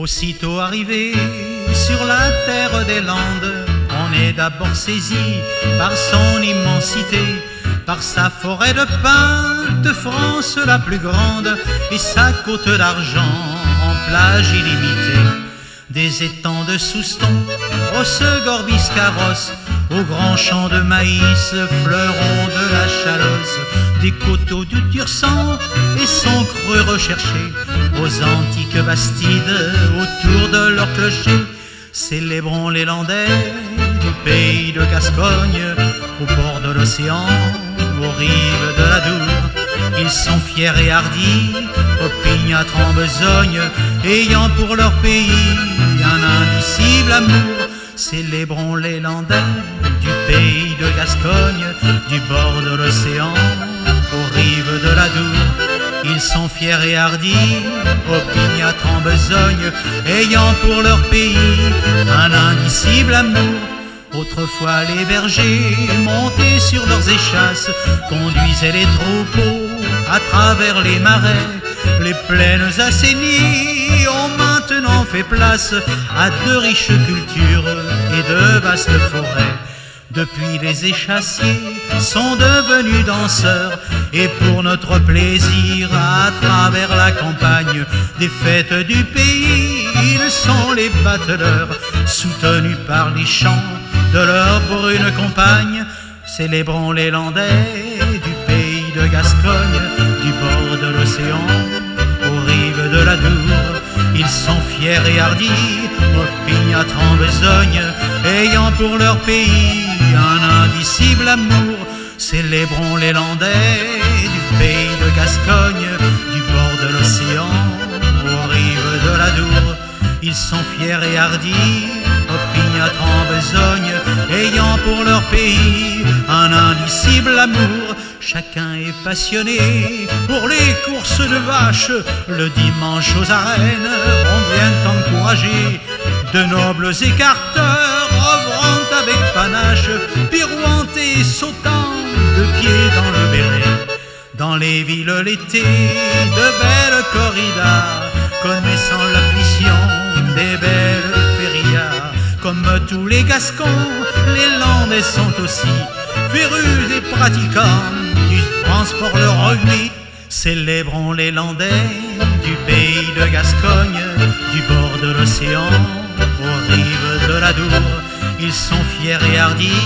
Aussitôt arrivé sur la terre des Landes, on est d'abord saisi par son immensité, par sa forêt de pins de France la plus grande et sa côte d'argent en plage illimitée. Des étangs de Souston, Rossegor, Biscarrosse, aux grands champs de maïs, fleurons de la Chalosse, des coteaux du Tursan et son creux recherché, aux antiques bastides autour de leur clocher. Célébrons les Landais du pays de Gascogne, au bord de l'océan, aux rives de l'Adour. Ils sont fiers et hardis, opiniâtres en besogne, ayant pour leur pays un indicible amour. Célébrons les Landais du pays de Gascogne, du bord de l'océan, aux rives de l'Adour. Ils sont fiers et hardis, opiniâtres en besogne, ayant pour leur pays un indicible amour. Autrefois les bergers, montés sur leurs échasses, conduisaient les troupeaux à travers les marais. Les plaines assainies ont maintenant fait place à de riches cultures et de vastes forêts. Depuis, les échassiers sont devenus danseurs, et pour notre plaisir, à travers la campagne des fêtes du pays, ils sont les bateleurs, soutenus par les chants de leur brune compagne. Célébrons les Landais du pays de Gascogne, du bord de l'océan, aux rives de l'Adour. Ils sont fiers et hardis, opiniâtres en besogne, ayant pour leur pays un indicible amour. Célébrons les Landais du pays de Gascogne, du bord de l'océan, aux rives de l'Adour. Ils sont fiers et hardis, opiniâtres en besogne, ayant pour leur pays un indicible amour. Chacun est passionné pour les courses de vaches, le dimanche aux arènes on vient encourager de nobles écarteurs, œuvrant avec panache, pirouant et sautant de pied dans le béret. Dans les villes l'été, de belles corridas, connaissant l'affliction des belles férias. Comme tous les Gascons, les Landais sont aussi férus et pratiquants du transport le rugby. Célébrons les Landais du pays de Gascogne, du bord de l'océan, aux rives de l'Adour. Ils sont fiers et hardis,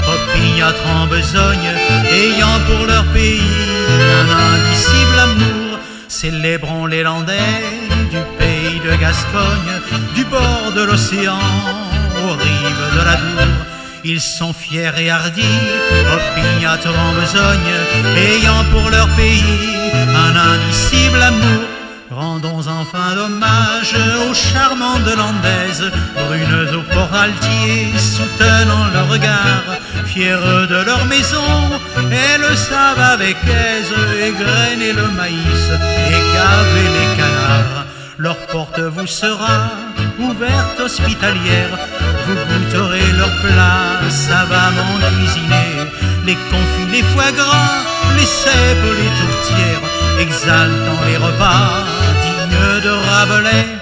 opiniâtres en besogne, ayant pour leur pays un indicible amour. Célébrons les Landais du pays de Gascogne, du bord de l'océan, aux rives de l'Adour. Ils sont fiers et hardis, opiniâtres en besogne, ayant pour leur pays un indicible amour. Rendons enfin hommage aux charmantes Landaises, brunes au port altier, soutenant leur regard. Fiers de leur maison, elles savent avec aise égrener le maïs et gaver les canards. Leur porte vous sera ouverte hospitalière, vous goûterez leurs plats savamment cuisinés, les confits, les foie gras, les cèpes, les tourtières, exaltant les repas dignes de Rabelais.